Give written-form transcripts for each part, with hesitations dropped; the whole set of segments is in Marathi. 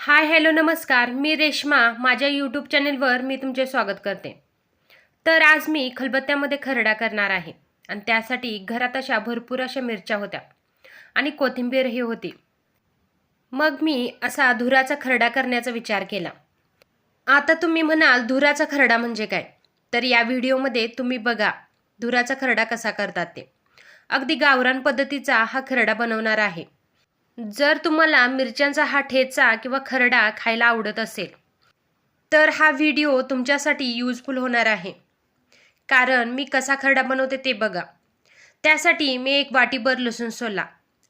हाय हॅलो नमस्कार, मी रेश्मा. माझ्या यूट्यूब चॅनेलवर मी तुमचे स्वागत करते. तर आज मी खलबत्त्यामध्ये खरडा करणार आहे आणि त्यासाठी घरात अशा भरपूर अशा मिरच्या होत्या आणि कोथिंबीरही होती. मग मी असा धुराचा खरडा करण्याचा विचार केला. आता तुम्ही म्हणाल धुराचा खरडा म्हणजे काय? तर या व्हिडिओमध्ये तुम्ही बघा धुराचा खरडा कसा करतात ते. अगदी गावरान पद्धतीचा हा खरडा बनवणार आहे. जर तुम्हाला मिरच्यांचा हा ठेचा किंवा खरडा खायला आवडत असेल तर हा व्हिडिओ तुमच्यासाठी यूजफुल होणार आहे. कारण मी कसा खरडा बनवते ते बघा. त्यासाठी मी एक वाटीभर लसूण सोलला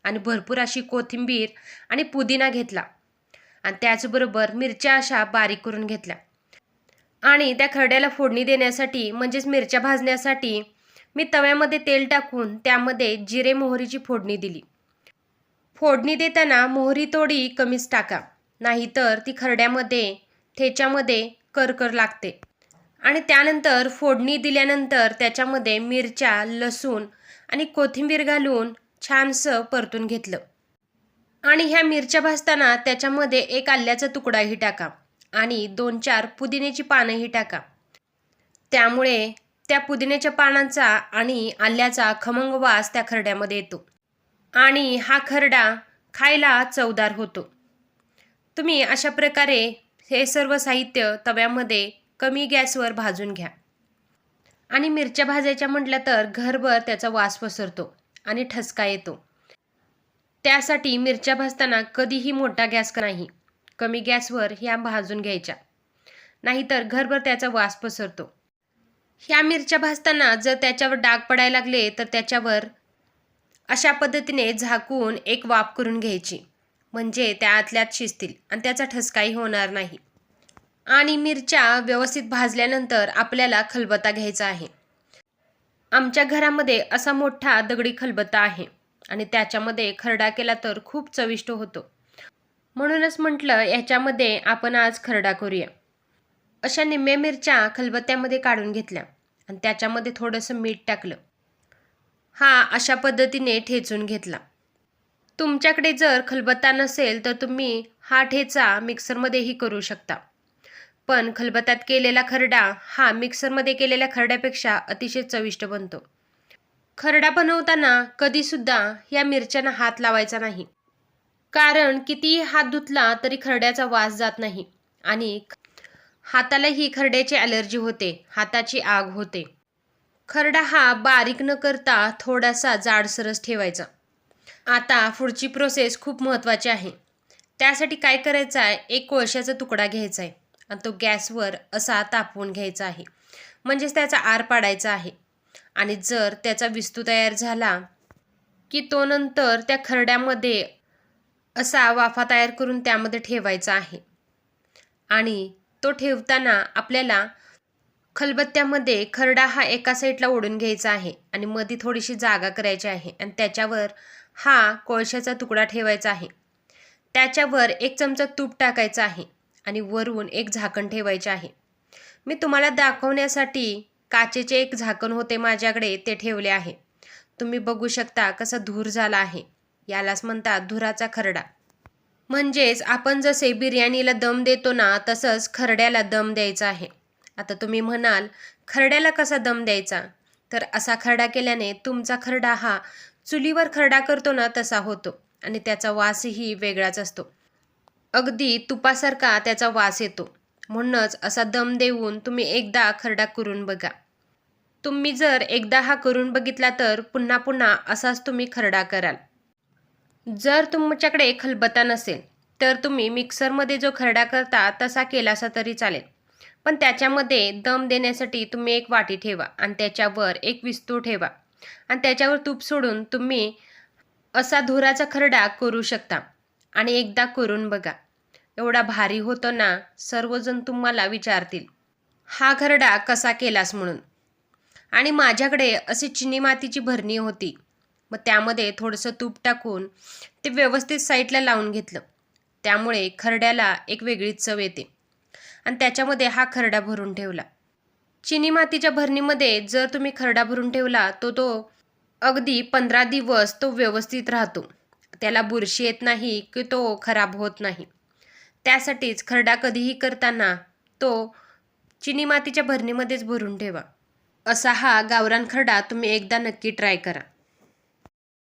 आणि भरपूर अशी कोथिंबीर आणि पुदिना घेतला आणि त्याचबरोबर मिरच्या अशा बारीक करून घेतल्या. आणि त्या खरड्याला फोडणी देण्यासाठी म्हणजेच मिरच्या भाजण्यासाठी मी तव्यामध्ये तेल टाकून त्यामध्ये जिरे मोहरीची फोडणी दिली. फोडणी देताना मोहरी थोडी कमीच टाका, नाहीतर ती खरड्यामध्ये ठेच्यामध्ये करकर लागते. आणि त्यानंतर फोडणी दिल्यानंतर त्याच्यामध्ये मिरच्या, लसूण आणि कोथिंबीर घालून छानसं परतून घेतलं. आणि ह्या मिरच्या भाजताना त्याच्यामध्ये एक आल्याचा तुकडाही टाका आणि 2-4 पुदिन्याची पानंही टाका. त्यामुळे त्या पुदिन्याच्या पानांचा आणि आल्याचा खमंग वास त्या खरड्यामध्ये येतो आणि हा खरडा खायला चवदार होतो. तुम्ही अशा प्रकारे हे सर्व साहित्य तव्यामध्ये कमी गॅसवर भाजून घ्या. आणि मिरच्या भाजायच्या म्हटलं तर घरभर त्याचा वास पसरतो आणि ठसका येतो. त्यासाठी मिरच्या भाजताना कधीही मोठा गॅस नाही, कमी गॅसवर ह्या भाजून घ्यायच्या, नाहीतर घरभर त्याचा वास पसरतो. ह्या मिरच्या भाजताना जर त्याच्यावर डाग पडायला लागले तर त्याच्यावर अशा पद्धतीने झाकून एक वाफ करून घ्यायची, म्हणजे त्या आतल्यात शिजतील आणि त्याचा ठसकाही होणार नाही. आणि मिरच्या व्यवस्थित भाजल्यानंतर आपल्याला खलबत्ता घ्यायचा आहे. आमच्या घरामध्ये असा मोठा दगडी खलबत्ता आहे आणि त्याच्यामध्ये खरडा केला तर खूप चविष्ट होतो. म्हणूनच म्हटलं याच्यामध्ये आपण आज खरडा करूया. अशा निम्म्या मिरच्या खलबत्त्यामध्ये काढून घेतल्या आणि त्याच्यामध्ये थोडंसं मीठ टाकलं. हा अशा पद्धतीने ठेचून घेतला. तुमच्याकडे जर खलबत्ता नसेल तर तुम्ही हा ठेचा मिक्सरमध्येही करू शकता. पण खलबत्त्यात केलेला खरडा हा मिक्सरमध्ये केलेल्या खरड्यापेक्षा अतिशय चविष्ट बनतो. खरडा बनवताना कधीसुद्धा या मिरच्यांना हात लावायचा नाही, कारण कितीही हात धुतला तरी खरड्याचा वास जात नाही आणि हातालाही खरड्याची ॲलर्जी होते, हाताची आग होते. खरडा हा बारीक न करता थोडासा जाडसरच ठेवायचा. आता पुढची प्रोसेस खूप महत्त्वाची आहे. त्यासाठी काय करायचं आहे, एक कोळशाचा तुकडा घ्यायचा आहे आणि तो गॅसवर असा तापवून घ्यायचा आहे, म्हणजेच त्याचा आर पाडायचा आहे. आणि जर त्याचा विस्तू तयार झाला की तो नंतर त्या खरड्यामध्ये असा वाफा तयार करून त्यामध्ये ठेवायचा आहे. आणि तो ठेवताना आपल्याला खलबत्त्यामध्ये खरडा हा एका साईडला ओढून घ्यायचा आहे आणि मध्ये थोडीशी जागा करायची आहे आणि त्याच्यावर हा कोळशाचा तुकडा ठेवायचा आहे. त्याच्यावर 1 चमचा तूप टाकायचं आहे आणि वरून एक झाकण ठेवायचे आहे. मी तुम्हाला दाखवण्यासाठी काचेचे एक झाकण होते माझ्याकडे, ते ठेवले आहे. तुम्ही बघू शकता कसा धूर झाला आहे. यालाच म्हणतात धुराचा खरडा. म्हणजेच आपण जसे बिर्याणीला दम देतो ना, तसंच खरड्याला दम द्यायचा आहे. आता तुम्ही म्हणाल खरड्याला कसा दम द्यायचा? तर असा खरडा केल्याने तुमचा खरडा हा चुलीवर खरडा करतो ना तसा होतो आणि त्याचा वासही वेगळाच असतो. अगदी तुपासारखा त्याचा वास येतो. म्हणूनच असा दम देऊन तुम्ही एकदा खरडा करून बघा. तुम्ही जर एकदा हा करून बघितला तर पुन्हा पुन्हा असाच तुम्ही खरडा कराल. जर तुमच्याकडे खलबत्ता नसेल तर तुम्ही मिक्सरमध्ये जो खरडा करता तसा केलासा तरी चालेल. पण त्याच्यामध्ये दम देण्यासाठी तुम्ही एक वाटी ठेवा आणि त्याच्यावर एक विस्तू ठेवा आणि त्याच्यावर तूप सोडून तुम्ही असा धुराचा खरडा करू शकता. आणि एकदा करून बघा, एवढा भारी होतो ना, सर्वजण तुम्हाला विचारतील हा खरडा कसा केलास म्हणून. आणि माझ्याकडे अशी चिनी मातीची भरणी होती, मग त्यामध्ये थोडंसं तूप टाकून ते व्यवस्थित साईडला लावून घेतलं. त्यामुळे खरड्याला एक वेगळीच चव येते आणि त्याच्यामध्ये हा खरडा भरून ठेवला. चिनी मातीच्या भरणीमध्ये जर तुम्ही खरडा भरून ठेवला तो अगदी 15 दिवस तो व्यवस्थित राहतो. त्याला बुरशी येत नाही की तो खराब होत नाही. त्यासाठीच खरडा कधीही करताना तो चिनी मातीच्या भरणीमध्येच भरून ठेवा. असा हा गावरान खरडा तुम्ही एकदा नक्की ट्राय करा.